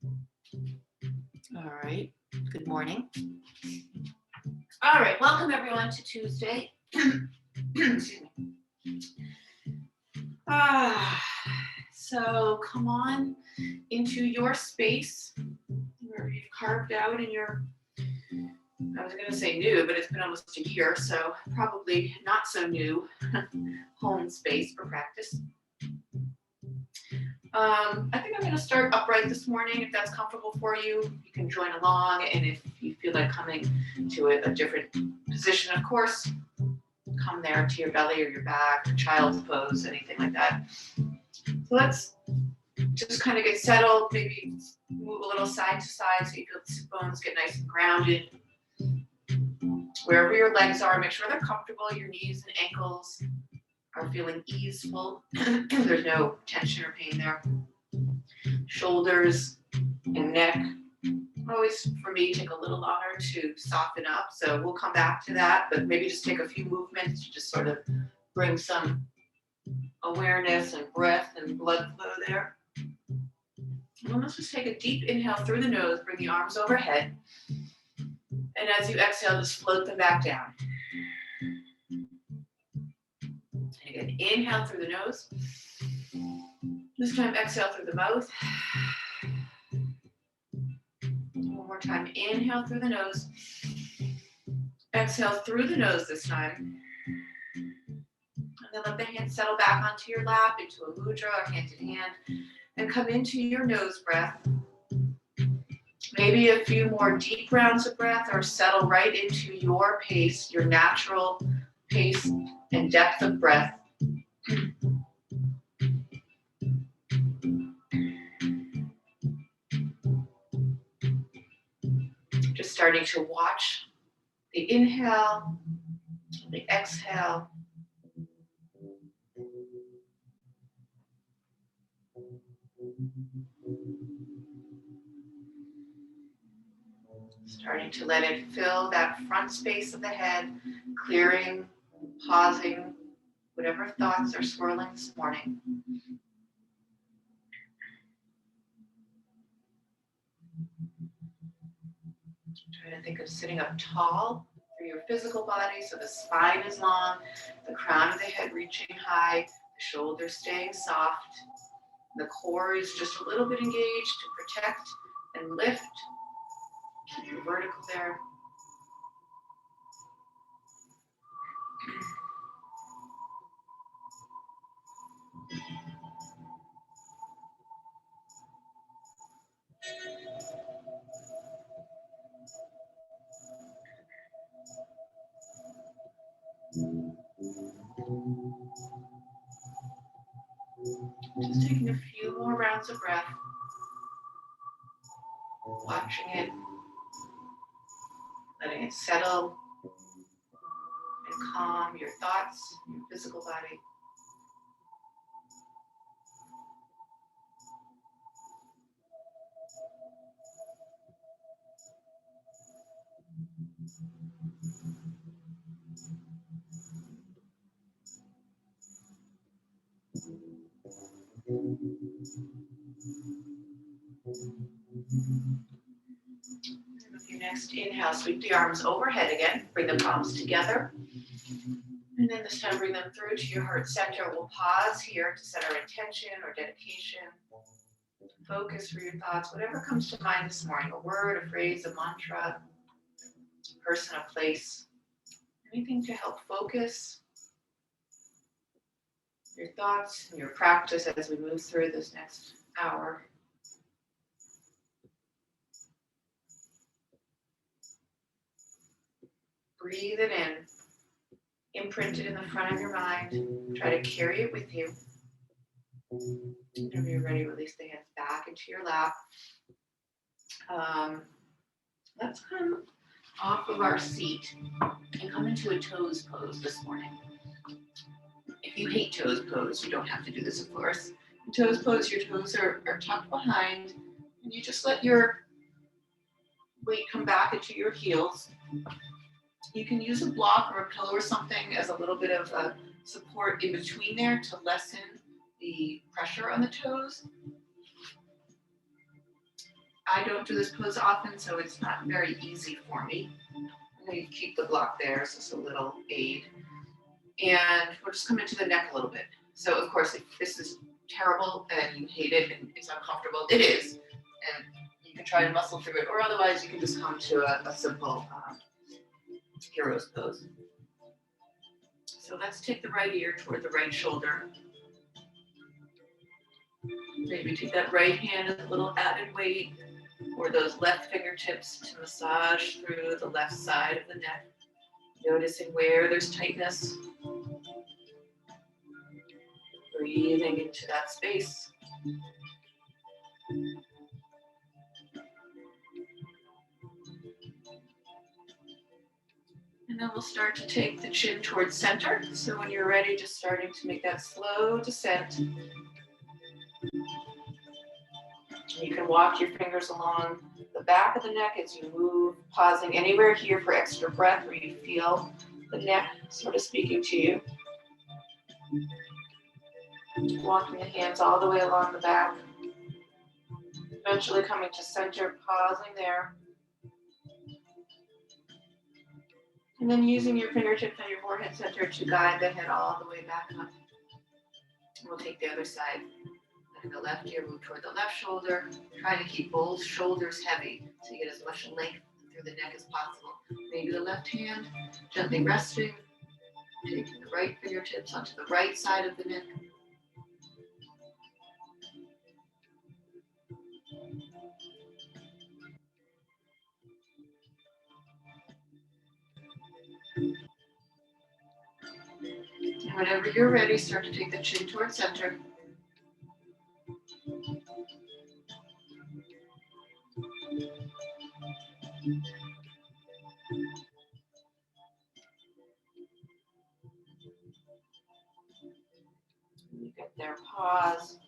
All right, good morning. All right, welcome everyone to Tuesday. Excuse me. So come on into your space where you've carved out in your, I was going to say new, but it's been almost a year, so probably not so new home space for practice. I think I'm going to start upright this morning. If that's comfortable for you, you can join along. And if you feel like coming to a different position, of course, come there to your belly or your back, or child's pose, anything like that. So let's just kind of get settled, maybe move a little side to side so you feel the sit bones get nice and grounded. Wherever your legs are, make sure they're comfortable. Your knees and ankles are feeling easeful. There's no tension or pain there. Shoulders and neck always, for me, take a little longer to soften up. So we'll come back to that, but maybe just take a few movements to just sort of bring some awareness and breath and blood flow there. And let's just take a deep inhale through the nose, bring the arms overhead. And as you exhale, just float them back down. And again, inhale through the nose. This time, exhale through the mouth. One more time, inhale through the nose. Exhale through the nose this time. And then let the hands settle back onto your lap, into a mudra, or hand in hand, and come into your nose breath. Maybe a few more deep rounds of breath, or settle right into your pace, your natural pace and depth of breath. Just starting to watch the inhale, the exhale. Starting to let it fill that front space of the head, clearing, pausing, whatever thoughts are swirling this morning. Try to think of sitting up tall through your physical body, so the spine is long, the crown of the head reaching high, the shoulders staying soft, the core is just a little bit engaged to protect and lift. Keep you vertical there. Just taking a few more rounds of breath, watching it, letting it settle and calm your thoughts, your physical body. And with your next inhale, sweep the arms overhead again. Bring the palms together. And then this time, bring them through to your heart center. We'll pause here to set our intention or dedication. Focus for your thoughts, whatever comes to mind this morning. A word, a phrase, a mantra, a person, a place. Anything to help focus your thoughts and your practice as we move through this next hour. Breathe it in, imprint it in the front of your mind. Try to carry it with you. Whenever you're ready, release the hands back into your lap. Let's come off of our seat and come into a toes pose this morning. If you hate toes pose, you don't have to do this, of course. In toes pose, your toes are tucked behind, and you just let your weight come back into your heels. You can use a block or a pillow or something as a little bit of a support in between there to lessen the pressure on the toes. I don't do this pose often, so it's not very easy for me. I'm going to keep the block there as just a little aid. And we'll just come into the neck a little bit. So of course, if this is terrible and you hate it and it's uncomfortable, it is. And you can try to muscle through it, or otherwise you can just come to a simple hero's pose. So let's take the right ear toward the right shoulder. Maybe take that right hand with a little added weight, or those left fingertips to massage through the left side of the neck, noticing where there's tightness. Breathing into that space. And then we'll start to take the chin towards center. So when you're ready, just starting to make that slow descent. You can walk your fingers along the back of the neck as you move, pausing anywhere here for extra breath where you feel the neck sort of speaking to you. Walking the hands all the way along the back. Eventually coming to center, pausing there. And then using your fingertips on your forehead center to guide the head all the way back up. We'll take the other side. And the left ear, move toward the left shoulder. Trying to keep both shoulders heavy so you get as much length through the neck as possible. Maybe the left hand gently resting. Taking the right fingertips onto the right side of the neck. And whenever you're ready, start to take the chin towards center. You get there, pause.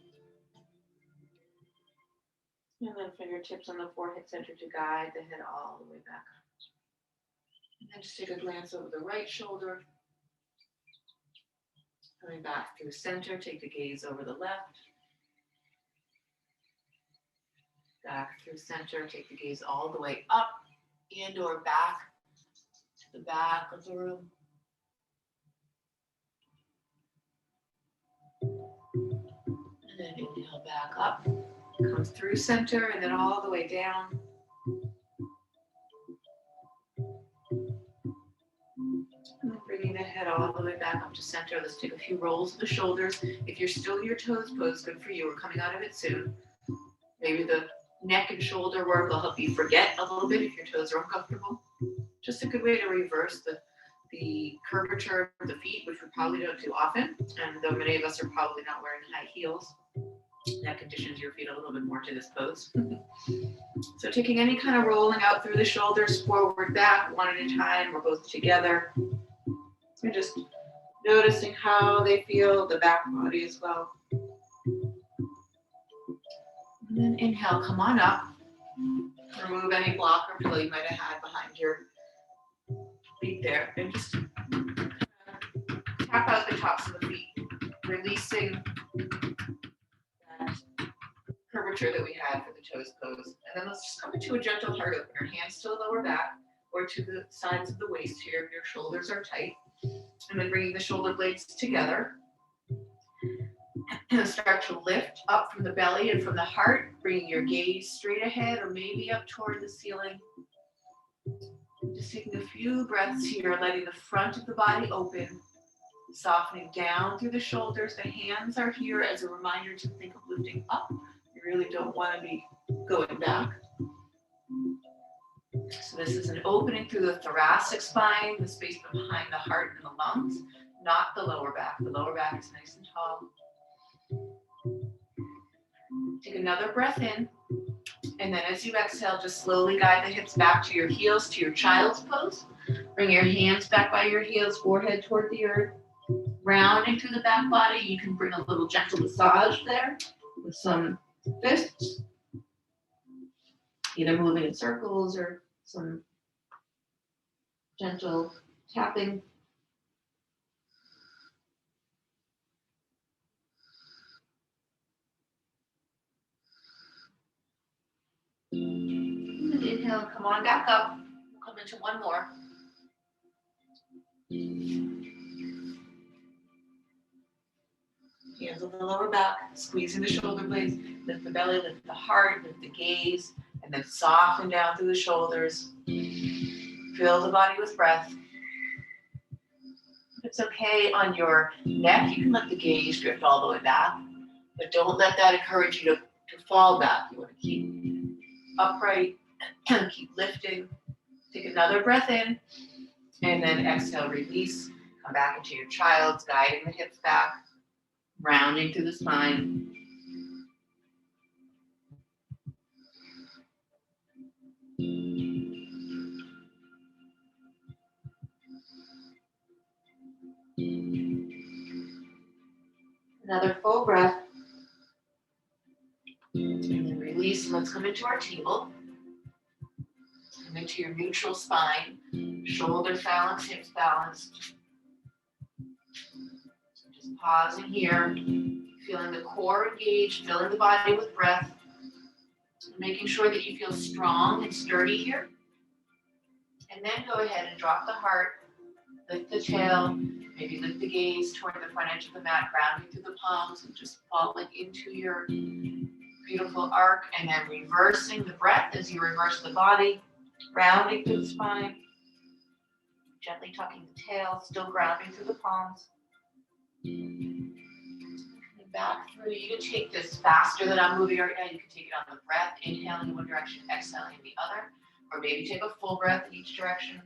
And then fingertips on the forehead center to guide the head all the way back up. And then just take a glance over the right shoulder. Coming back through center, take the gaze over the left. Back through center, take the gaze all the way up and or back to the back of the room. And then inhale back up, comes through center and then all the way down. And bringing the head all the way back up to center. Let's take a few rolls of the shoulders. If you're still in your toes pose, good for you. We're coming out of it soon. Maybe the neck and shoulder work will help you forget a little bit if your toes are uncomfortable. Just a good way to reverse the curvature of the feet, which we probably don't do often. And though many of us are probably not wearing high heels, that conditions your feet a little bit more to this pose. So taking any kind of rolling out through the shoulders, forward, back, one at a time, or both together. And just noticing how they feel, the back body as well. And then inhale, come on up. Remove any block or pillow you might have had behind your feet there. And just tap out the tops of the feet, releasing that curvature that we had for the toes pose. And then let's just come into a gentle heart opener. Hands to the lower back or to the sides of the waist here if your shoulders are tight. And then bringing the shoulder blades together. And start to lift up from the belly and from the heart, bringing your gaze straight ahead or maybe up toward the ceiling. Just taking a few breaths here, letting the front of the body open, softening down through the shoulders. The hands are here as a reminder to think of lifting up. You really don't want to be going back. So this is an opening through the thoracic spine, the space behind the heart and the lungs, not the lower back. The lower back is nice and tall. Take another breath in, and then as you exhale, just slowly guide the hips back to your heels, to your child's pose. Bring your hands back by your heels, forehead toward the earth. Rounding through the back body, you can bring a little gentle massage there with some fists, either moving in circles or some gentle tapping. And inhale, come on back up. We'll come into one more. Hands on the lower back, squeezing the shoulder blades, lift the belly, lift the heart, lift the gaze, and then soften down through the shoulders. Fill the body with breath. If it's okay on your neck, you can let the gaze drift all the way back, but don't let that encourage you to fall back. You want to keep upright and keep lifting. Take another breath in, and then exhale, release. Come back into your child's, guiding the hips back, rounding through the spine. Another full breath. And then release. Let's come into our table. Come into your neutral spine. Shoulders balanced, hips balanced. Just pausing here. Feeling the core engaged, filling the body with breath. Making sure that you feel strong and sturdy here. And then go ahead and drop the heart. Lift the tail. Maybe lift the gaze toward the front edge of the mat, grounding through the palms and just falling into your beautiful arc, and then reversing the breath as you reverse the body, rounding through the spine, gently tucking the tail, still grounding through the palms. Coming back through. You can take this faster than I'm moving right now. You can take it on the breath, inhaling in one direction, exhaling in the other, or maybe take a full breath in each direction.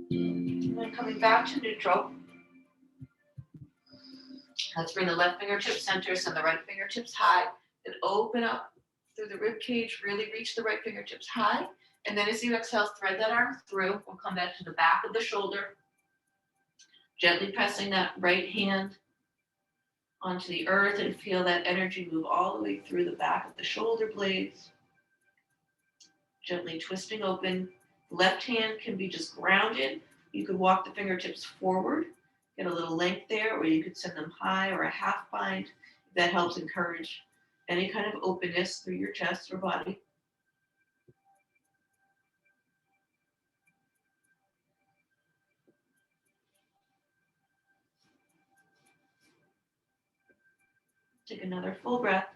And then coming back to neutral. Let's bring the left fingertips center, send the right fingertips high, and open up through the rib cage, really reach the right fingertips high. And then as you exhale, thread that arm through. We'll come back to the back of the shoulder, gently pressing that right hand onto the earth and feel that energy move all the way through the back of the shoulder blades. Gently twisting open. Left hand can be just grounded. You could walk the fingertips forward, get a little length there, or you could send them high or a half bind. That helps encourage any kind of openness through your chest or body. Take another full breath.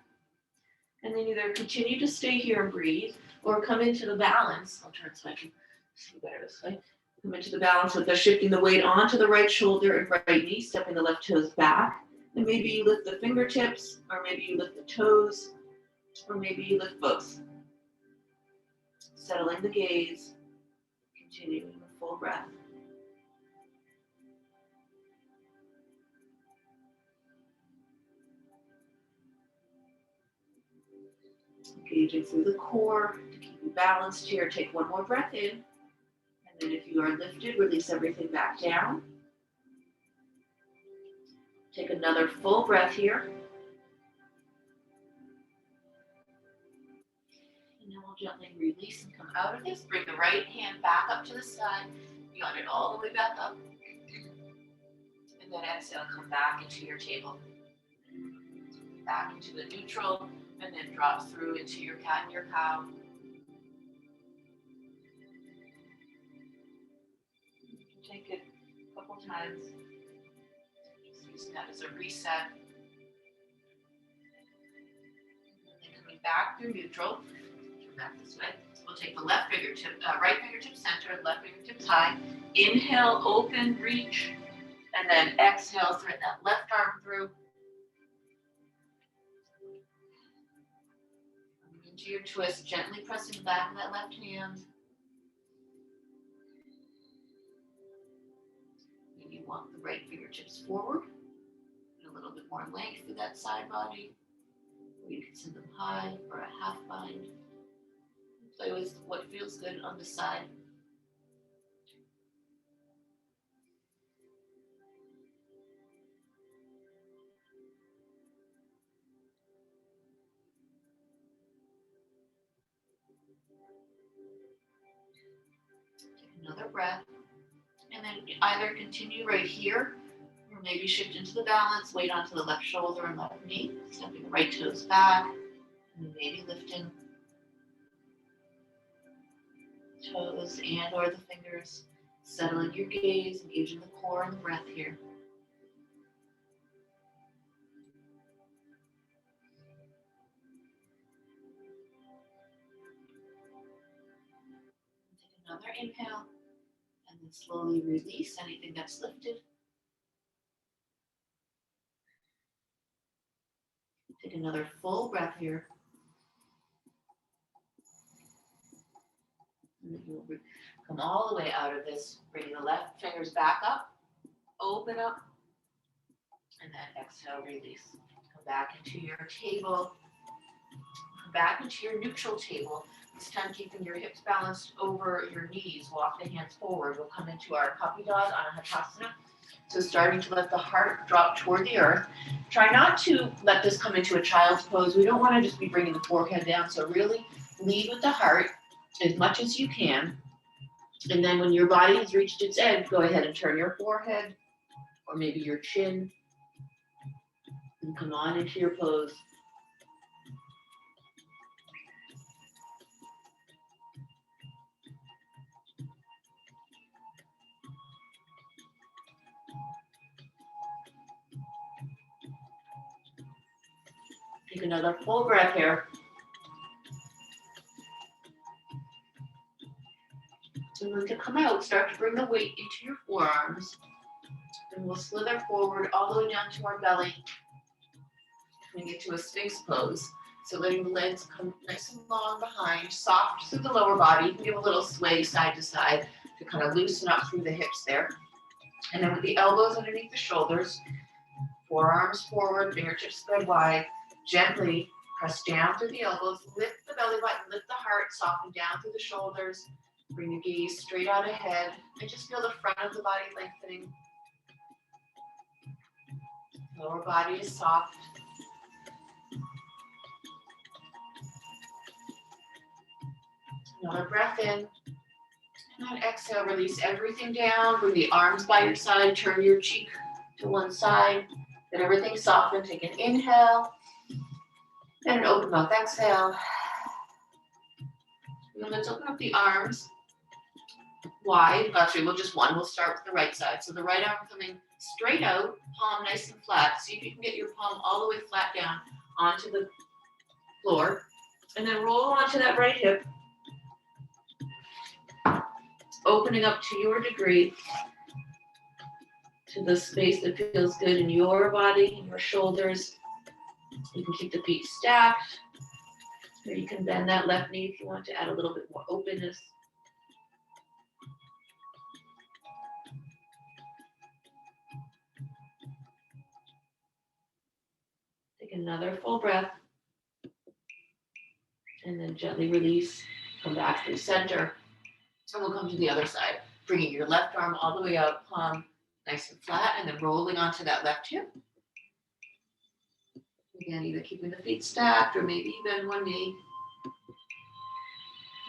And then either continue to stay here and breathe, or come into the balance. I'll turn so I can see better this way. Come into the balance with shifting the weight onto the right shoulder and right knee, stepping the left toes back. And maybe you lift the fingertips, or maybe you lift the toes, or maybe you lift both. Settling the gaze, continuing with full breath. Engaging through the core to keep you balanced here. Take one more breath in. And then if you are lifted, release everything back down. Take another full breath here. And then we'll gently release and come out of this. Bring the right hand back up to the side. Yawn it all the way back up. And then exhale, come back into your table. Back into the neutral, and then drop through into your cat and your cow. You can take it a couple times. Just using that as a reset. And then coming back through neutral. Turn back this way. We'll take the left fingertip, right fingertip center, left fingertips high. Inhale, open, reach, and then exhale, thread that left arm through. Into your twist, gently pressing the back of that left hand. Maybe you walk the right fingertips forward, and a little bit more length through that side body. Or you can send them high or a half bind. Play with what feels good on the side. breath. And then either continue right here, or maybe shift into the balance, weight onto the left shoulder and left knee, stepping the right toes back, and maybe lifting toes and or the fingers, settling your gaze, engaging the core and the breath here. Take another inhale, and then slowly release anything that's lifted. Take another full breath here. And then you'll come all the way out of this, bringing the left fingers back up, open up, and then exhale, release. Come back into your table, come back into your neutral table. This time keeping your hips balanced over your knees. Walk the hands forward. We'll come into our puppy dog, Anahatasana. So starting to let the heart drop toward the earth. Try not to let this come into a child's pose. We don't want to just be bringing the forehead down. So really lead with the heart as much as you can. And then when your body has reached its end, go ahead and turn your forehead or maybe your chin and come on into your pose. Take another full breath here. And then to come out, start to bring the weight into your forearms. And we'll slither forward all the way down to our belly. We get to a Sphinx pose. So letting the legs come nice and long behind, soft through the lower body. You can give a little sway side to side to kind of loosen up through the hips there. And then with the elbows underneath the shoulders, forearms forward, fingertips spread wide. Gently press down through the elbows, lift the belly button, lift the heart, soften down through the shoulders, bring the gaze straight out ahead, and just feel the front of the body lengthening. Lower body is soft. Another breath in, and then exhale, release everything down, bring the arms by your side, turn your cheek to one side, let everything soften, take an inhale. And an open mouth exhale. And then let's open up the arms wide. Actually, we'll just one. We'll start with the right side. So the right arm coming straight out, palm nice and flat. See if you can get your palm all the way flat down onto the floor. And then roll onto that right hip. Opening up to your degree to the space that feels good in your body, in your shoulders. You can keep the feet stacked, or you can bend that left knee if you want to add a little bit more openness. Take another full breath, and then gently release. Come back through center, and we'll come to the other side, bringing your left arm all the way out, palm nice and flat, and then rolling onto that left hip. Again, either keeping the feet stacked or maybe even one knee.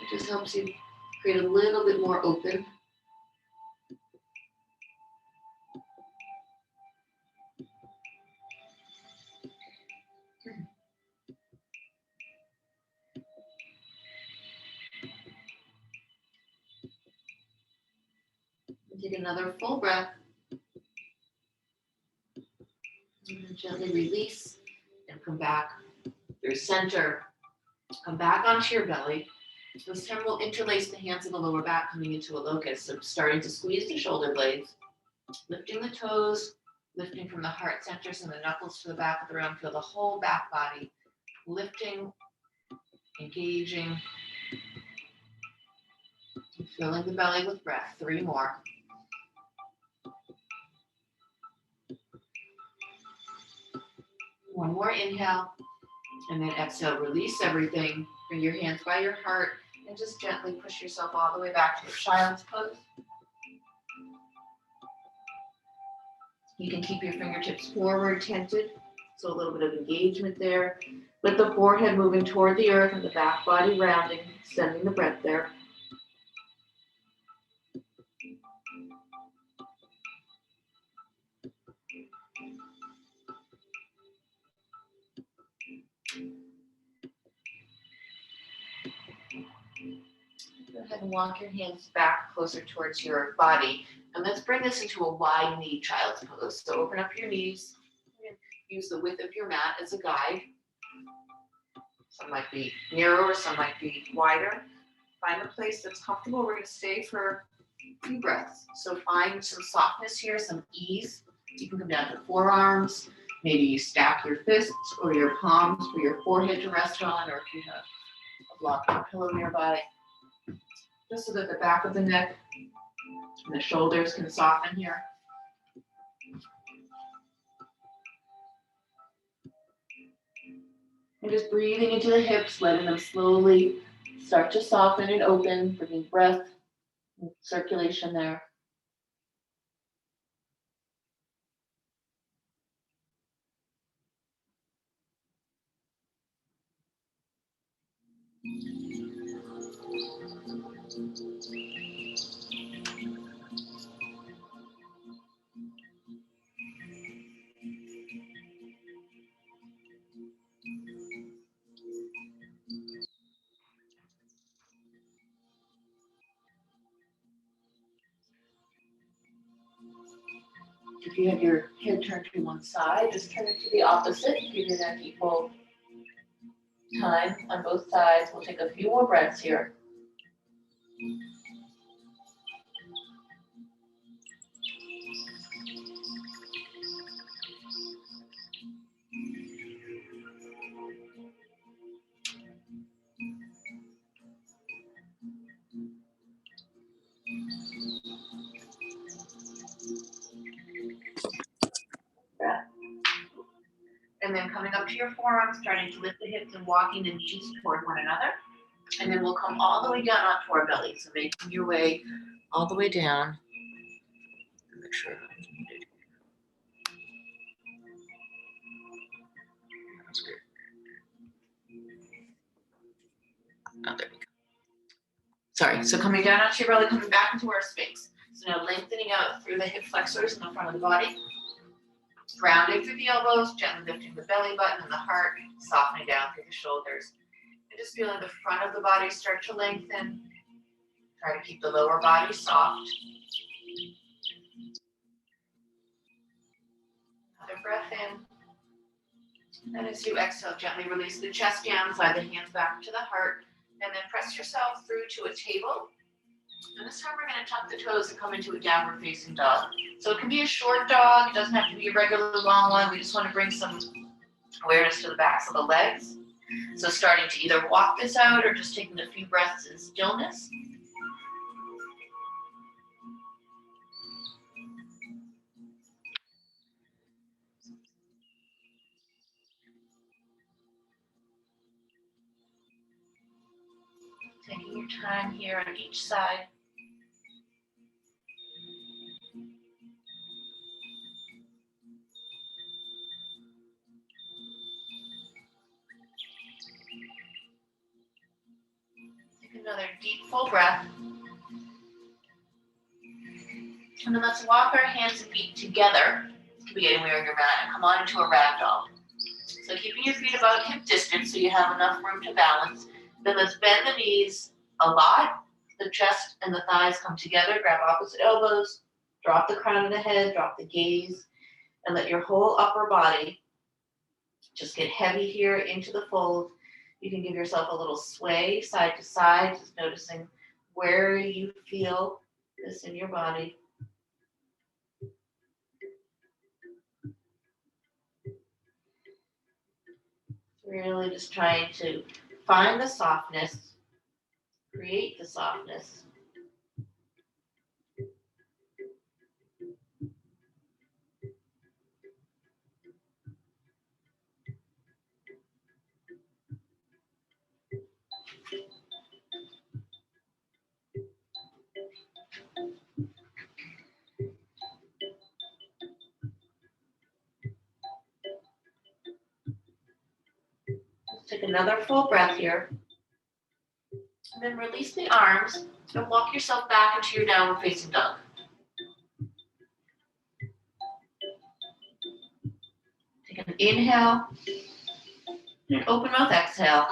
It just helps you create a little bit more open. Take another full breath. And then gently release and come back through center. Come back onto your belly. This time we'll interlace the hands in the lower back coming into a locust. So starting to squeeze the shoulder blades, lifting the toes, lifting from the heart center, so the knuckles to the back of the round. Feel the whole back body lifting, engaging, and filling the belly with breath. 3 more. One more inhale, and then exhale, release everything. Bring your hands by your heart and just gently push yourself all the way back to a child's pose. You can keep your fingertips forward, tented, so a little bit of engagement there. With the forehead moving toward the earth and the back body rounding, sending the breath there. Go ahead and walk your hands back closer towards your body. And let's bring this into a wide knee child's pose. So open up your knees. Use the width of your mat as a guide. Some might be narrower, some might be wider. Find a place that's comfortable. We're going to stay for a few breaths. So find some softness here, some ease. You can come down to forearms. Maybe you stack your fists or your palms for your forehead to rest on, or if you have a block or pillow nearby. Just so that the back of the neck and the shoulders can soften here. And just breathing into the hips, letting them slowly start to soften and open, bringing breath and circulation there. If you have your head turned to one side, just turn it to the opposite. Give your neck equal time on both sides. We'll take a few more breaths here. And then coming up to your forearms, starting to lift the hips and walking the knees toward one another. And then we'll come all the way down onto our belly. So making your way all the way down. Make sure. That's good. Oh, there we go. Sorry. So coming down onto your belly, coming back into our Sphinx. So now lengthening out through the hip flexors in the front of the body. Grounding through the elbows, gently lifting the belly button and the heart, softening down through the shoulders. And just feeling the front of the body start to lengthen. Try to keep the lower body soft. Another breath in. And as you exhale, gently release the chest down, slide the hands back to the heart, and then press yourself through to a table. And this time we're going to tuck the toes and come into a downward facing dog. So it can be a short dog. It doesn't have to be a regular long one. We just want to bring some awareness to the backs of the legs. So starting to either walk this out or just taking a few breaths in stillness. Taking your time here on each side. Take another deep, full breath. And then let's walk our hands and feet together. It can be anywhere on your mat and come on into a ragdoll. So keeping your feet about hip distance so you have enough room to balance. Then let's bend the knees a lot. The chest and the thighs come together. Grab opposite elbows. Drop the crown of the head. Drop the gaze. And let your whole upper body just get heavy here into the fold. You can give yourself a little sway side to side, just noticing where you feel this in your body. Really just trying to find the softness, create the softness. Take another full breath here. And then release the arms and walk yourself back into your downward facing dog. Take an inhale and open mouth exhale.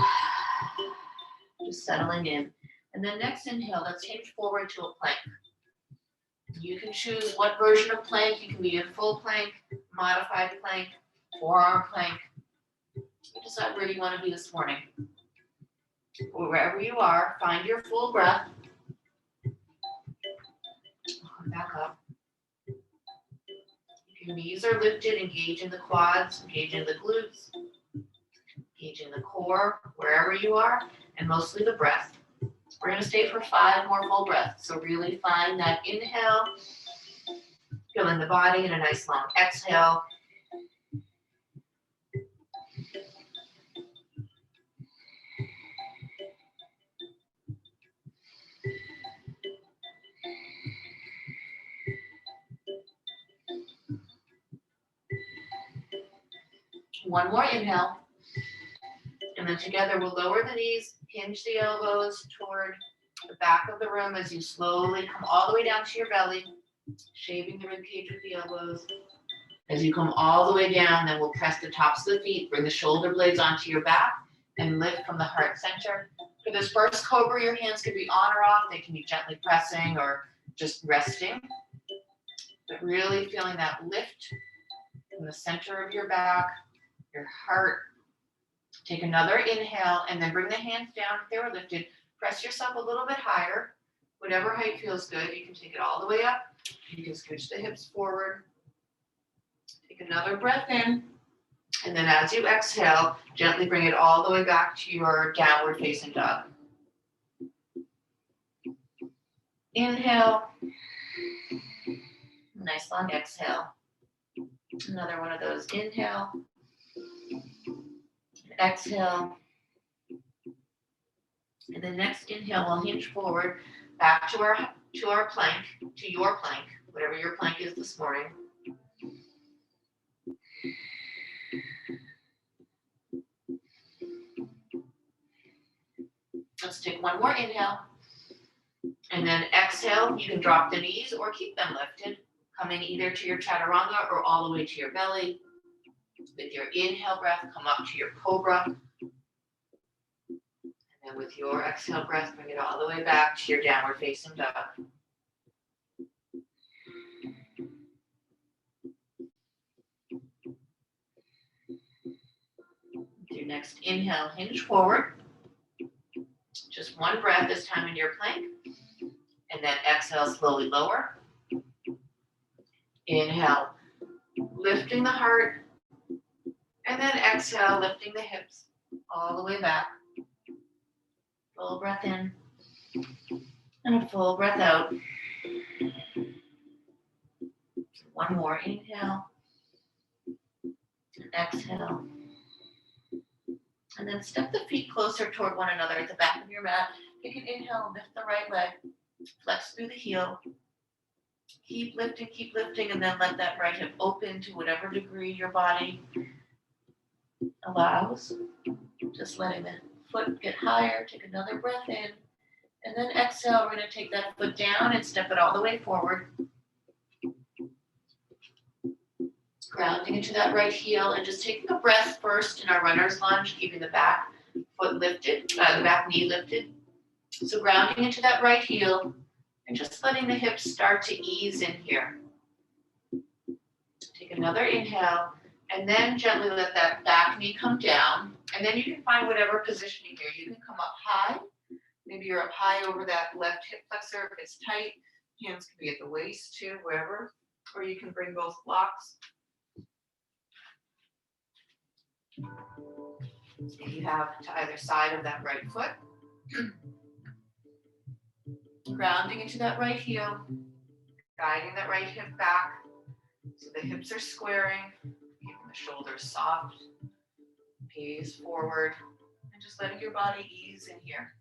Just settling in. And then next inhale, let's hinge forward to a plank. You can choose what version of plank. You can be in full plank, modified plank, forearm plank. You decide where you want to be this morning. Wherever you are, find your full breath. Come back up. Your knees are lifted, engaging the quads, engaging the glutes, engaging the core, wherever you are, and mostly the breath. We're going to stay for 5 more full breaths. So really find that inhale, filling the body, and a nice long exhale. One more inhale. And then together we'll lower the knees, hinge the elbows toward the back of the room as you slowly come all the way down to your belly, shaving the rib cage with the elbows. As you come all the way down, then we'll press the tops of the feet, bring the shoulder blades onto your back, and lift from the heart center. For this first cobra, your hands can be on or off. They can be gently pressing or just resting. But really feeling that lift from the center of your back, your heart. Take another inhale and then bring the hands down if they were lifted. Press yourself a little bit higher. Whatever height feels good. You can take it all the way up. You can scooch the hips forward. Take another breath in. And then as you exhale, gently bring it all the way back to your downward facing dog. Inhale. Nice long exhale. Another one of those. Inhale. Exhale. And the next inhale, we'll hinge forward back to our plank, to your plank, whatever your plank is this morning. Let's take one more inhale. And then exhale, you can drop the knees or keep them lifted, coming either to your chaturanga or all the way to your belly. With your inhale breath, come up to your cobra. And then with your exhale breath, bring it all the way back to your downward facing dog. With your next inhale, hinge forward. Just one breath this time in your plank. And then exhale, slowly lower. Inhale, lifting the heart. And then exhale, lifting the hips all the way back. Full breath in. And a full breath out. One more inhale. And exhale. And then step the feet closer toward one another at the back of your mat. Take an inhale, lift the right leg. Flex through the heel. Keep lifting, and then let that right hip open to whatever degree your body allows. Just letting the foot get higher. Take another breath in. And then exhale, we're going to take that foot down and step it all the way forward. Grounding into that right heel and just taking a breath first in our runner's lunge, keeping the back foot lifted, the back knee lifted. So grounding into that right heel and just letting the hips start to ease in here. Take another inhale and then gently let that back knee come down. And then you can find whatever positioning here. You can come up high. Maybe you're up high over that left hip flexor if it's tight. Hands can be at the waist too, wherever. Or you can bring both blocks. If you have to either side of that right foot. Grounding into that right heel. Guiding that right hip back. So the hips are squaring. Keeping the shoulders soft. Gaze forward. And just letting your body ease in here.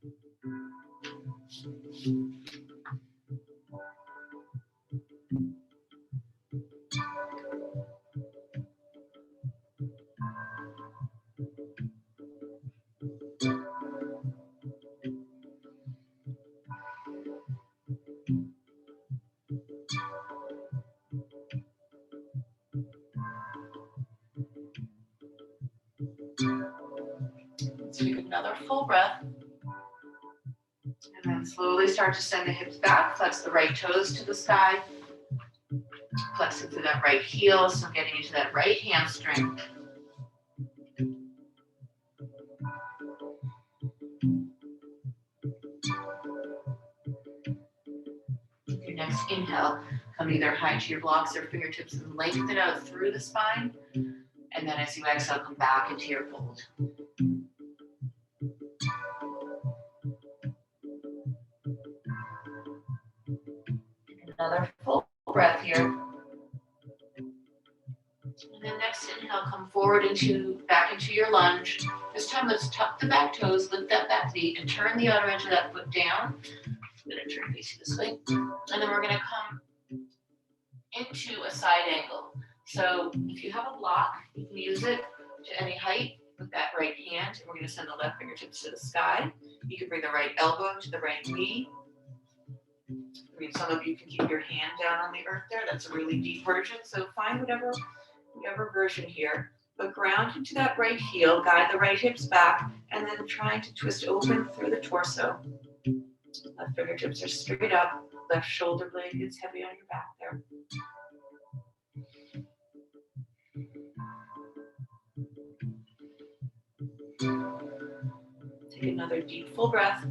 full breath. And then slowly start to send the hips back. Flex the right toes to the sky. Flex into that right heel, so getting into that right hamstring. Your next inhale, come either high to your blocks or fingertips and lengthen out through the spine. And then as you exhale, come back into your fold. Another full breath here. And then next inhale, come forward back into your lunge. This time let's tuck the back toes, lift that back knee, and turn the outer edge of that foot down. I'm gonna turn facing this way. And then we're gonna come into a side angle. So if you have a block, you can use it to any height with that right hand. And we're gonna send the left fingertips to the sky. You can bring the right elbow to the right knee. I mean, some of you can keep your hand down on the earth there. That's a really deep version. So find whatever version here. But ground into that right heel, guide the right hips back, and then trying to twist open through the torso. Left fingertips are straight up. Left shoulder blade gets heavy on your back there. Take another deep full breath.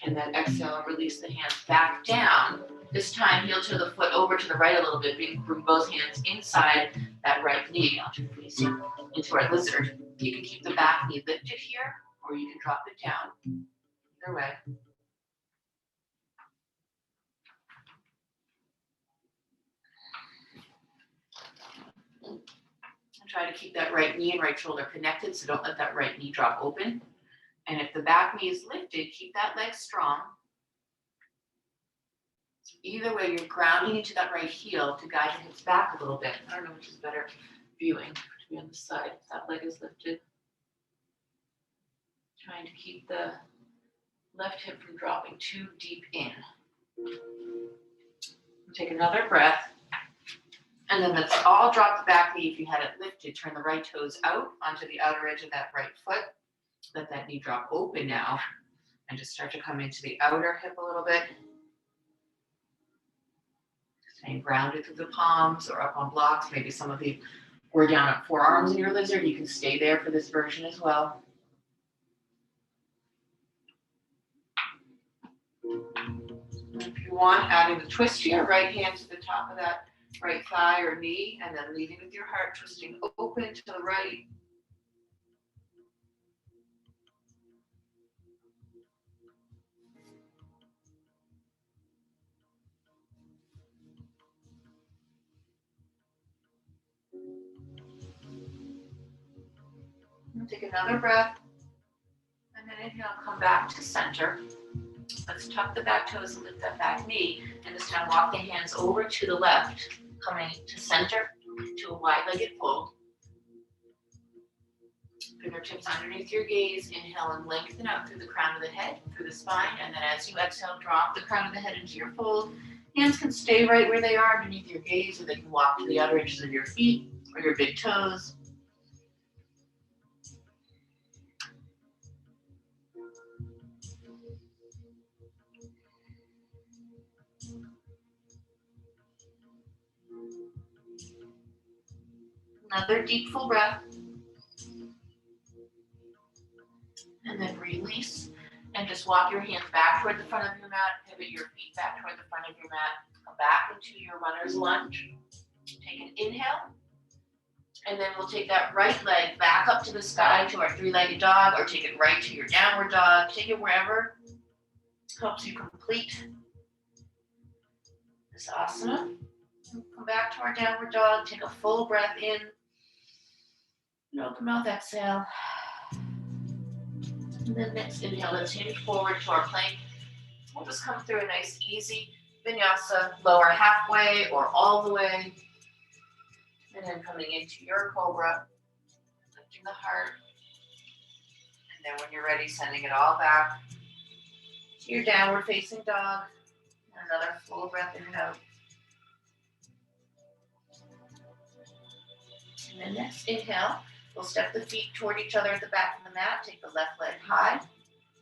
And then exhale and release the hands back down. This time, heel to the foot over to the right a little bit, bring both hands inside that right knee. I'll turn facing into our lizard. You can keep the back knee lifted here, or you can drop it down. Either way. And try to keep that right knee and right shoulder connected, so don't let that right knee drop open. And if the back knee is lifted, keep that leg strong. Either way, you're grounding into that right heel to guide your hips back a little bit. I don't know which is better viewing, to be on the side. If that leg is lifted. Trying to keep the left hip from dropping too deep in. Take another breath. And then let's all drop the back knee. If you had it lifted, turn the right toes out onto the outer edge of that right foot. Let that knee drop open now. And just start to come into the outer hip a little bit. Staying grounded through the palms or up on blocks. Maybe some of you were down at forearms in your lizard. You can stay there for this version as well. And if you want, adding the twist here, right hand to the top of that right thigh or knee, and then leading with your heart, twisting open to the right. And take another breath. And then inhale, come back to center. Let's tuck the back toes and lift that back knee. And this time walk the hands over to the left, coming to center to a wide-legged fold. Fingertips underneath your gaze. Inhale and lengthen out through the crown of the head, through the spine. And then as you exhale, drop the crown of the head into your fold. Hands can stay right where they are underneath your gaze, or they can walk to the outer edges of your feet or your big toes. Another deep full breath. And then release. And just walk your hands back toward the front of your mat. Pivot your feet back toward the front of your mat. Come back into your runner's lunge. Take an inhale. And then we'll take that right leg back up to the sky to our three-legged dog, or take it right to your downward dog. Take it wherever helps you complete this asana. Come back to our downward dog. Take a full breath in. And open mouth, exhale. And then next inhale, let's hinge forward to our plank. We'll just come through a nice, easy vinyasa, lower halfway or all the way. And then coming into your cobra, lifting the heart. And then when you're ready, sending it all back to your downward facing dog. And another full breath in and out. And then next inhale, We'll step the feet toward each other at the back of the mat. Take the left leg high.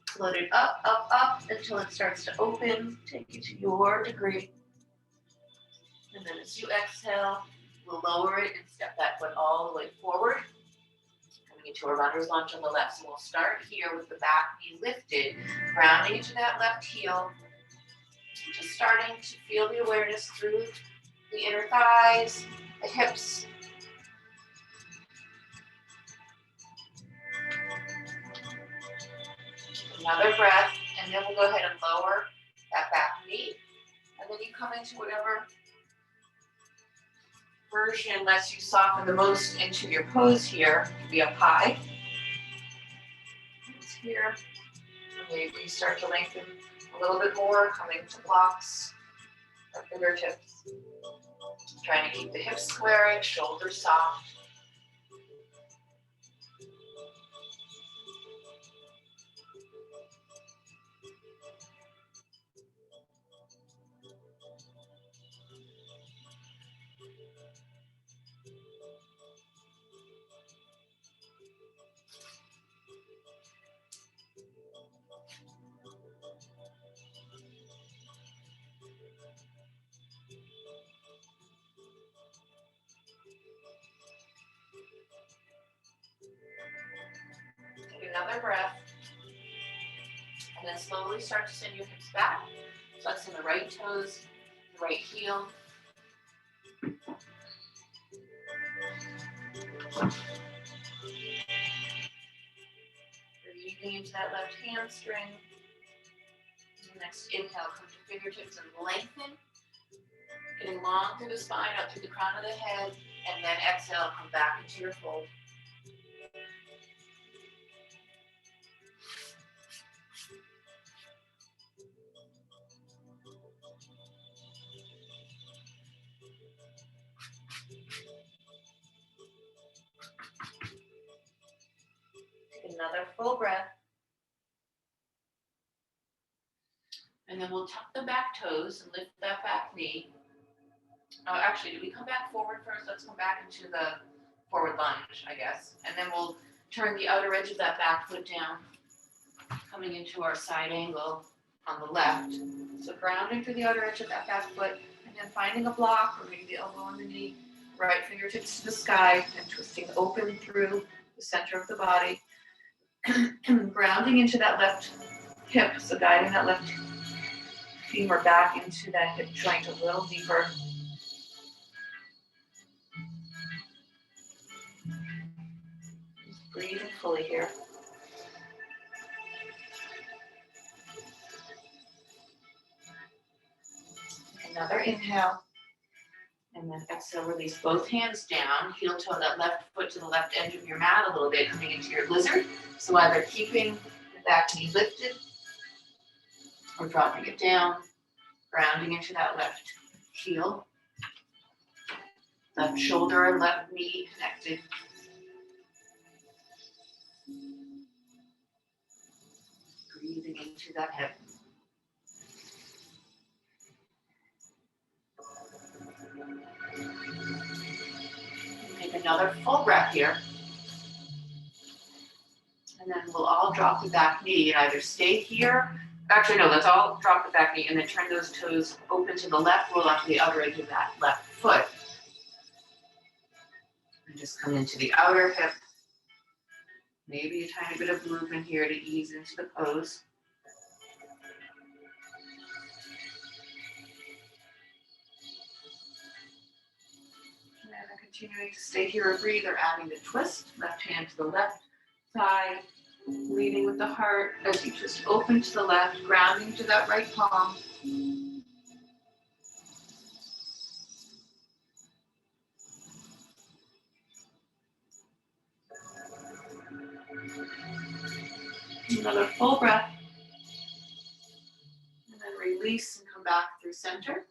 Float it up, up, up until it starts to open. Take it to your degree. And then as you exhale, we'll lower it and step that foot all the way forward. Coming into a runner's lunge on the left. So we'll start here with the back knee lifted, grounding into that left heel. Just starting to feel the awareness through the inner thighs, the hips. Another breath, and then we'll go ahead and lower that back knee. And then you come into whatever version lets you soften the most into your pose here. You can be up high. It's here. And maybe you start to lengthen a little bit more, coming to blocks or fingertips. Trying to keep the hips squaring, shoulders soft. Take another breath. And then slowly start to send your hips back. Flexing the right toes, the right heel. Breathing into that left hamstring. Next inhale, come to fingertips and lengthen. Getting long through the spine, up through the crown of the head. And then exhale, come back into your fold. Take another full breath. And then we'll tuck the back toes and lift that back knee. Oh, actually, do we come back forward first? Let's come back into the forward lunge, I guess. And then we'll turn the outer edge of that back foot down, coming into our side angle on the left. So grounding through the outer edge of that back foot, and then finding a block, or maybe the elbow on the knee, right fingertips to the sky, and twisting open through the center of the body. Grounding into that left hip, so guiding that left femur back into that hip joint a little deeper. Just breathing fully here. Another inhale. And then exhale, release both hands down. Heel toe that left foot to the left edge of your mat a little bit, coming into your lizard. So either keeping the back knee lifted or dropping it down, grounding into that left heel. Left shoulder and left knee connected. Breathing into that hip. Take another full breath here. And then we'll all drop the back knee and either stay here. Actually, no, let's all drop the back knee and then turn those toes open to the left, roll onto the outer edge of that left foot. And just come into the outer hip. Maybe a tiny bit of movement here to ease into the pose. And then continuing to stay here or breathe, or adding the twist, left hand to the left thigh, leading with the heart as you just open to the left, grounding to that right palm. Another full breath. And then release and come back through center.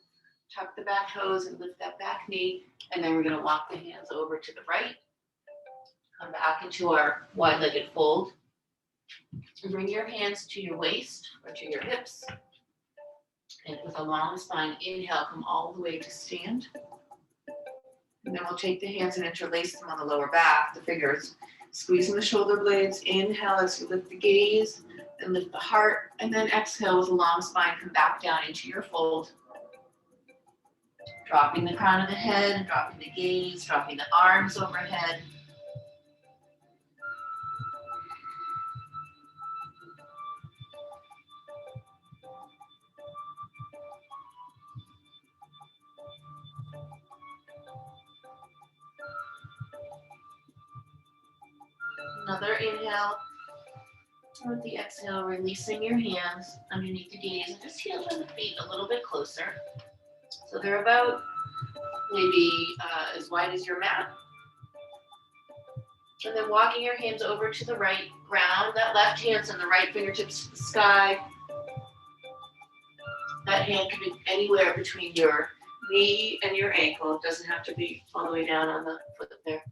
Tuck the back toes and lift that back knee. And then we're going to walk the hands over to the right. Come back into our wide-legged fold. And bring your hands to your waist or to your hips. And with a long spine, inhale, come all the way to stand. And then we'll take the hands and interlace them on the lower back, the fingers. Squeezing the shoulder blades. Inhale as you lift the gaze and lift the heart. And then exhale with a long spine. Come back down into your fold. Dropping the crown of the head, dropping the gaze, dropping the arms overhead. Another inhale. With the exhale, releasing your hands underneath the gaze and just heeling the feet a little bit closer. So they're about maybe as wide as your mat. And then walking your hands over to the right, ground that left hand and the right fingertips to the sky. That hand can be anywhere between your knee and your ankle. It doesn't have to be all the way down on the foot there.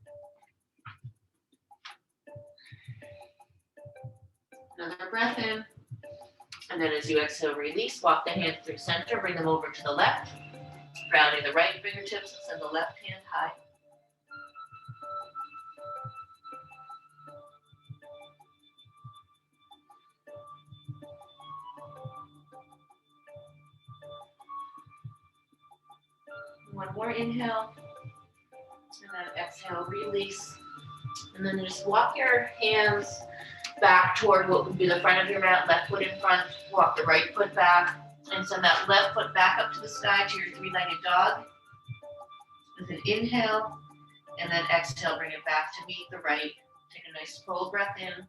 Another breath in. And then as you exhale, release, walk the hands through center, bring them over to the left, grounding the right fingertips and send the left hand high. One more inhale, and then exhale, release. And then just walk your hands back toward what would be the front of your mat, left foot in front, walk the right foot back, and send that left foot back up to the sky to your three-legged dog. With an inhale, and then exhale, bring it back to meet the right. Take a nice full breath in,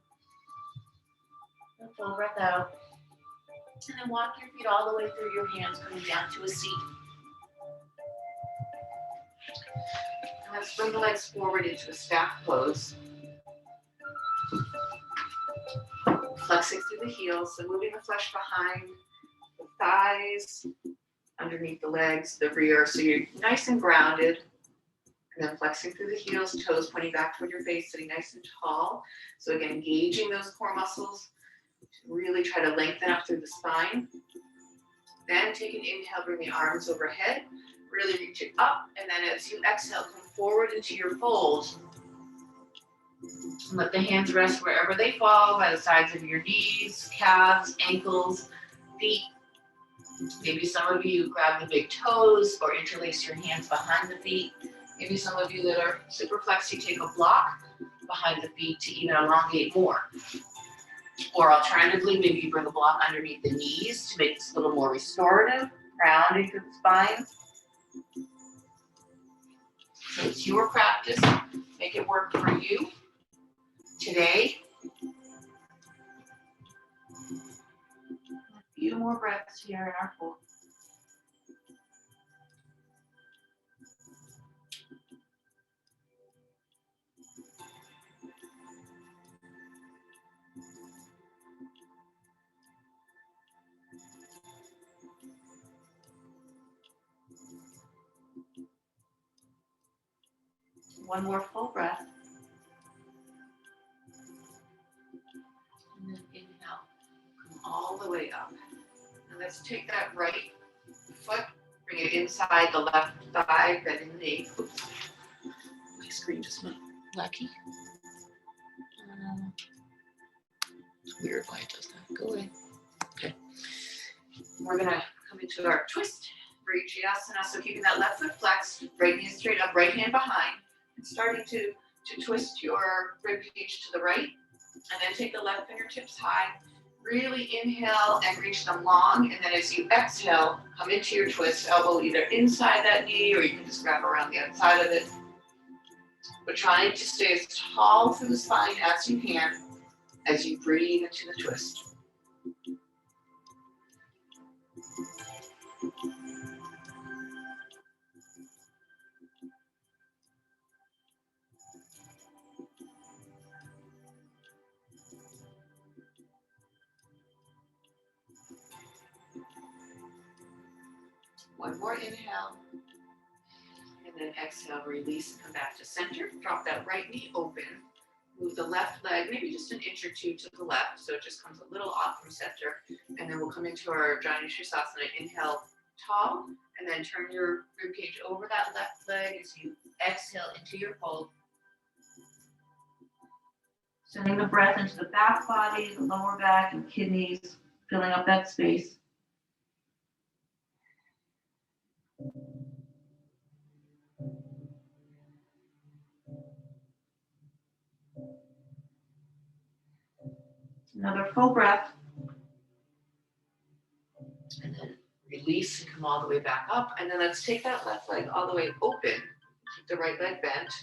and full breath out. And then walk your feet all the way through your hands, coming down to a seat. And let's bring the legs forward into a staff pose. Flexing through the heels, so moving the flesh behind the thighs, underneath the legs, the rear, so you're nice and grounded. And then flexing through the heels, toes pointing back toward your face, sitting nice and tall. So again, engaging those core muscles. Really try to lengthen up through the spine. Then take an inhale, bring the arms overhead. Really reach it up. And then as you exhale, come forward into your fold. Let the hands rest wherever they fall, by the sides of your knees, calves, ankles, feet. Maybe some of you grab the big toes or interlace your hands behind the feet. Maybe some of you that are super flex, you take a block behind the feet to even elongate more. Or alternatively, maybe you bring a block underneath the knees to make this a little more restorative, grounding through the spine. So it's your practice. Make it work for you today. A few more breaths here in our fold. One more full breath. And then inhale, come all the way up. And let's take that right foot, bring it inside the left thigh, bending the knee. Oops. My screen just went wacky. It's weird why it does that. Go away. Okay. We're gonna come into our twist, Vrichyasana. So keeping that left foot flexed, right knee straight up, right hand behind. And starting to twist your rib cage to the right, and then take the left fingertips high. Really inhale and reach them long, and then as you exhale, come into your twist, elbow either inside that knee or you can just wrap around the outside of it. But trying to stay as tall through the spine as you can as you breathe into the twist. One more inhale, and then exhale, release, come back to center. Drop that right knee open. Move the left leg, maybe just an inch or two to the left, so it just comes a little off from center. And then we'll come into our Vrichyasana. Inhale, tall, and then turn your ribcage over that left leg as you exhale into your fold. Sending the breath into the back body, the lower back and kidneys, filling up that space. Another full breath. And then release and come all the way back up. And then let's take that left leg all the way open. Keep the right leg bent.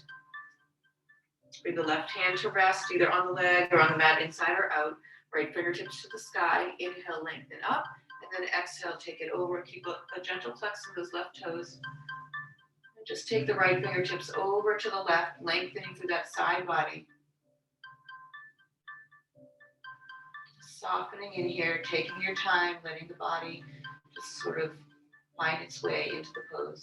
Bring the left hand to rest either on the leg or on the mat, inside or out. Right fingertips to the sky. Inhale, lengthen up. And then exhale, take it over. Keep a gentle flex in those left toes. And just take the right fingertips over to the left, lengthening through that side body. Softening in here, taking your time, letting the body just sort of find its way into the pose.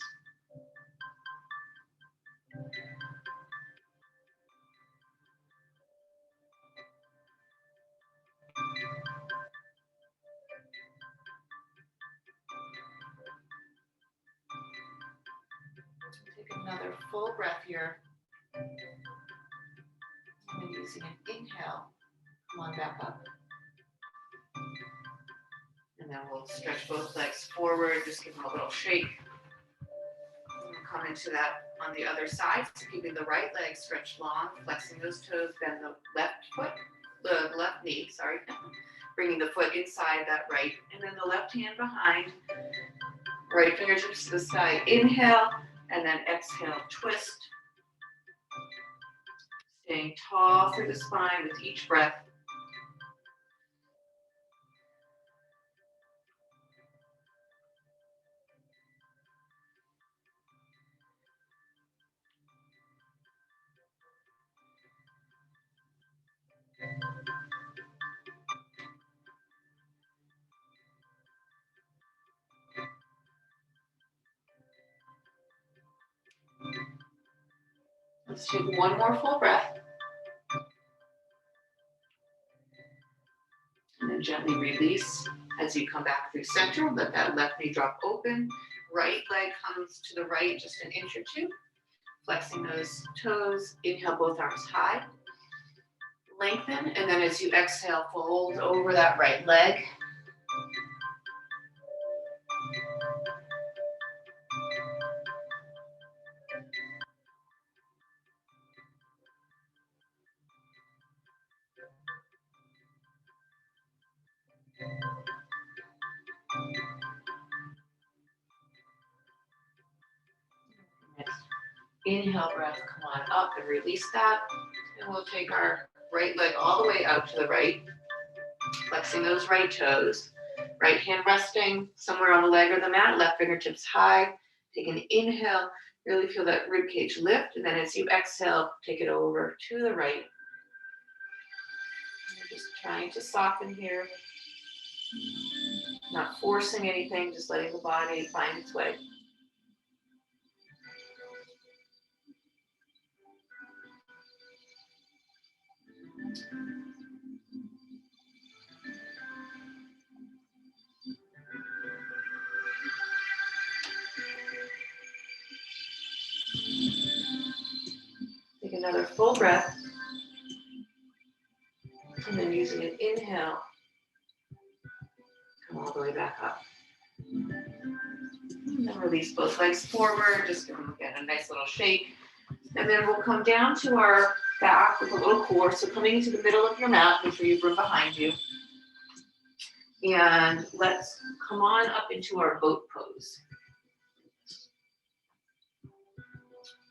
Take another full breath here. And then using an inhale, come on back up. And then we'll stretch both legs forward, just give them a little shake. And come into that on the other side, so keeping the right leg stretched long, flexing those toes, bend the left foot, the left knee, sorry. Bringing the foot inside that right, and then the left hand behind. Right fingertips to the sky, inhale, and then exhale, twist. Staying tall through the spine with each breath. Let's take one more full breath. And then gently release as you come back through center. Let that left knee drop open. Right leg comes to the right just an inch or two. Flexing those toes. Inhale, both arms high. Lengthen, and then as you exhale, fold over that right leg. Next, inhale breath, come on up and release that. And we'll take our right leg all the way out to the right, flexing those right toes. Right hand resting somewhere on the leg or the mat, left fingertips high. Take an inhale, really feel that rib cage lift, and then as you exhale, take it over to the right. And you're just trying to soften here, not forcing anything, just letting the body find its way. Take another full breath. And then using an inhale, come all the way back up. And then release both legs forward, just give them again a nice little shake. And then we'll come down to our back with a little core. So coming into the middle of your mat, make sure you have room behind you. And let's come on up into our boat pose.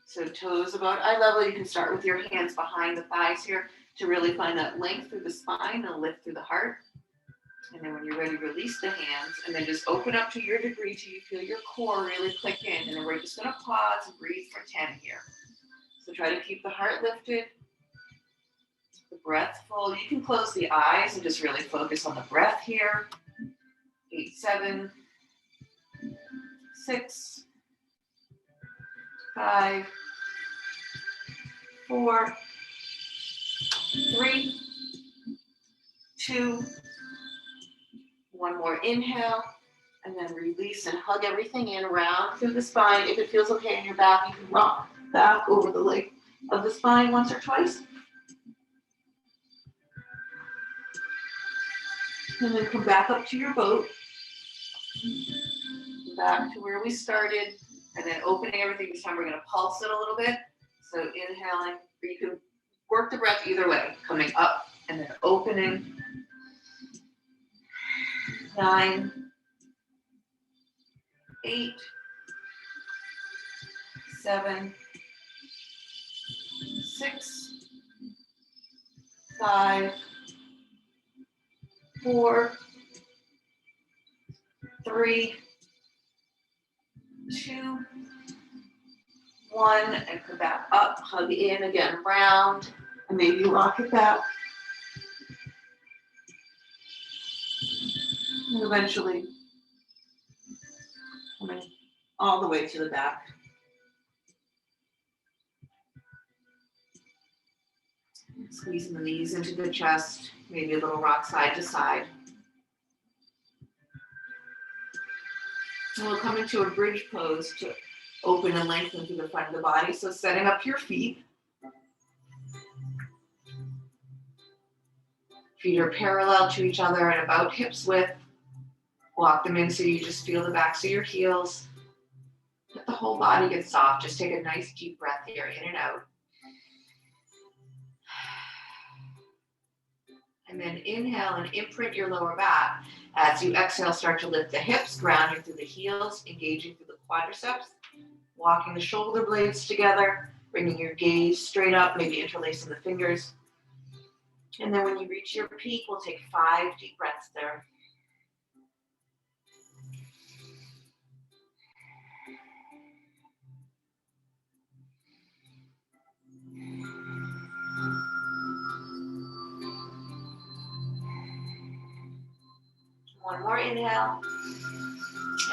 So toes about eye level. You can start with your hands behind the thighs here to really find that length through the spine and lift through the heart. And then when you're ready, release the hands and then just open up to your degree till you feel your core really click in. And then we're just gonna pause and breathe for 10 here. So try to keep the heart lifted, the breath full. You can close the eyes and just really focus on the breath here. 8, 7, 6, 5, 4, 3, 2, one more inhale, and then release and hug everything in, round through the spine. If it feels okay in your back, you can rock back over the leg of the spine once or twice. And then come back up to your boat. Back to where we started. And then opening everything. This time we're going to pulse it a little bit. So inhaling, or you can work the breath either way. Coming up and then opening. 9, 8, 7, 6, 5, 4, 3, 2, 1, and come back up, hug in again, round, and maybe rock it back. And eventually coming all the way to the back. Squeezing the knees into the chest, maybe a little rock side to side. And we'll come into a bridge pose to open and lengthen through the front of the body. So setting up your feet. Feet are parallel to each other and about hips width. Walk them in so you just feel the backs of your heels. Let the whole body get soft. Just take a nice deep breath here, in and out. And then inhale and imprint your lower back. As you exhale, start to lift the hips, grounding through the heels, engaging through the quadriceps, walking the shoulder blades together, bringing your gaze straight up, maybe interlacing the fingers. And then when you reach your peak, we'll take 5 deep breaths there. One more inhale.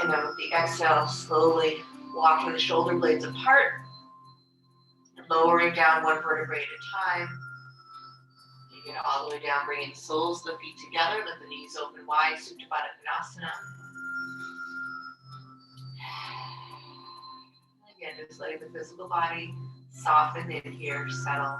And then with the exhale, slowly walking the shoulder blades apart, and lowering down one vertebrae at a time. You get all the way down, bringing the soles of the feet together, let the knees open wide, Supta Baddha Konasana. Again, just letting the physical body soften in here, settle.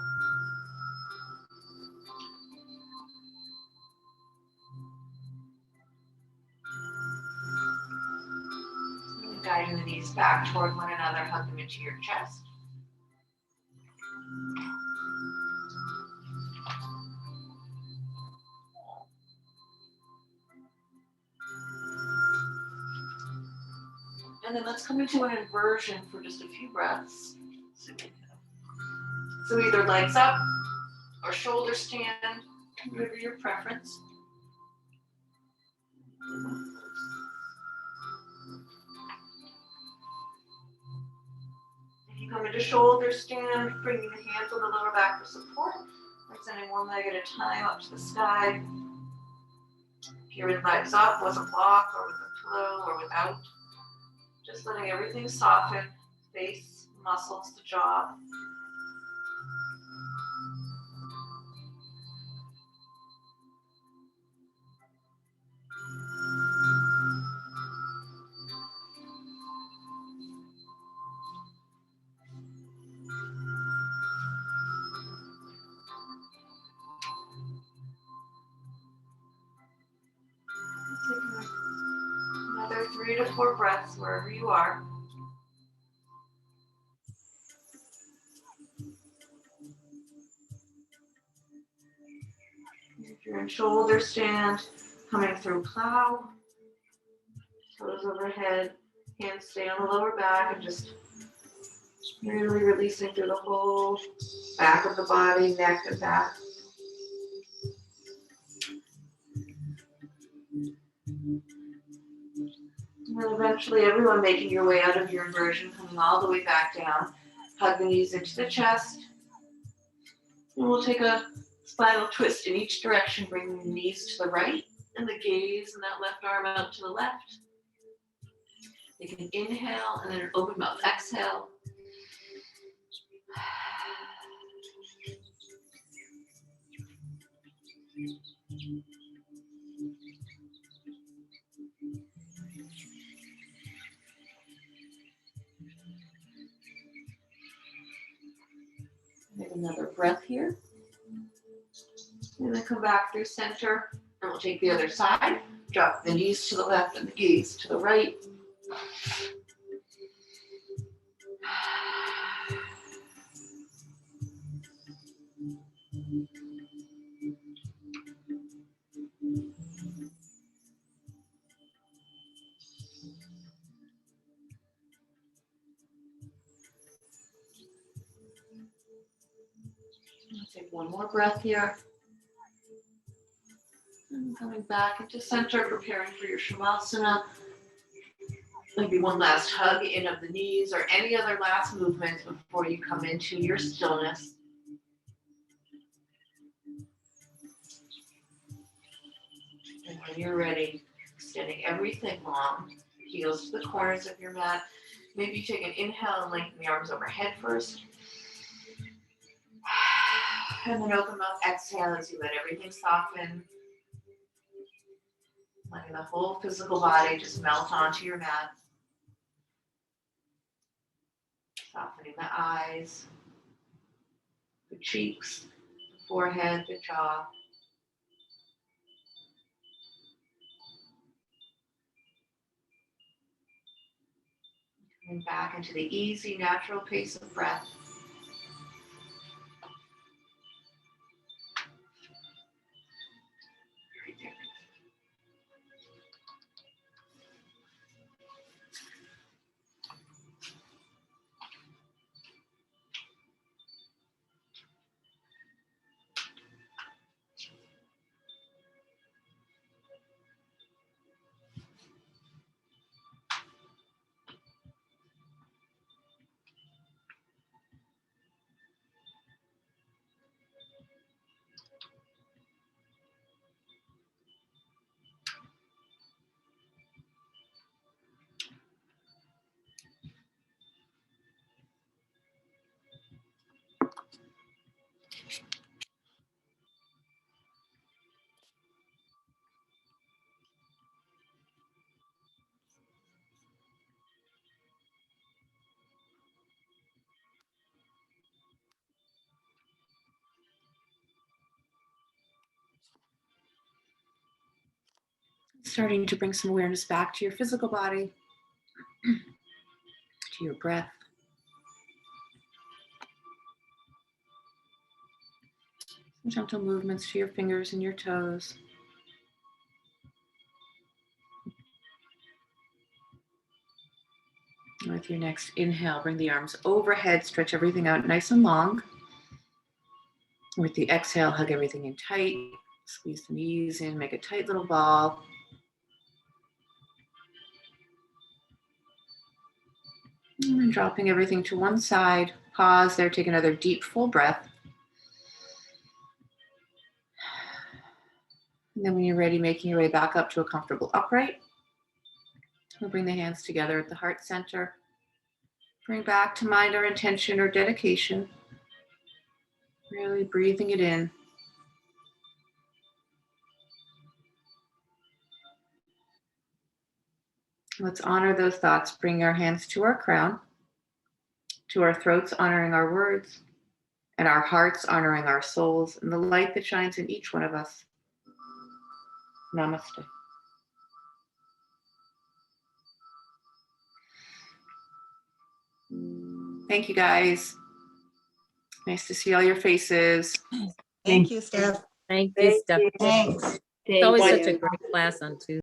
And guiding the knees back toward one another, hug them into your chest. And then let's come into an inversion for just a few breaths. So either legs up or shoulder stand, whatever your preference. If you come into shoulder stand, bringing the hands on the lower back for support, extending one leg at a time up to the sky. If you're in legs up with a block or with a pillow or without, just letting everything soften, face, muscles, the jaw. Take another 3 to 4 breaths wherever you are. If you're in shoulder stand, coming through plow, toes overhead, hands stay on the lower back, and just really releasing through the whole back of the body, neck and back. And then eventually everyone making your way out of your inversion, coming all the way back down. Hug the knees into the chest. And we'll take a spinal twist in each direction, bringing the knees to the right and the gaze and that left arm out to the left. You can inhale and then an open mouth exhale. Make another breath here. And then come back through center, And we'll take the other side, drop the knees to the left and the gaze to the right. Take one more breath here. And coming back into center, preparing for your Shavasana. Maybe one last hug in of the knees or any other last movements before you come into your stillness. And when you're ready, extending everything long, heels to the corners of your mat. Maybe you take an inhale and lengthen the arms overhead first. And then open mouth, exhale as you let everything soften. Letting the whole physical body just melt onto your mat. Softening the eyes, the cheeks, the forehead, the jaw. Coming back into the easy, natural pace of breath. Right there. Starting to bring some awareness back to your physical body, to your breath. Some gentle movements to your fingers and your toes. And with your next inhale, bring the arms overhead, stretch everything out nice and long. With the exhale, hug everything in tight, squeeze the knees in, make a tight little ball. And then dropping everything to one side, pause there, take another deep, full breath. And then when you're ready, making your way back up to a comfortable upright. We'll bring the hands together at the heart center. Bring back to mind our intention or dedication. Really breathing it in. Let's honor those thoughts. Bring our hands to our crown, to our throats, honoring our words, and our hearts, honoring our souls, and the light that shines in each one of us. Namaste. Thank you, guys. Nice to see all your faces. Thank you, Steph. Thank you, Stephanie. Thanks. It's always such a great class on Tuesday.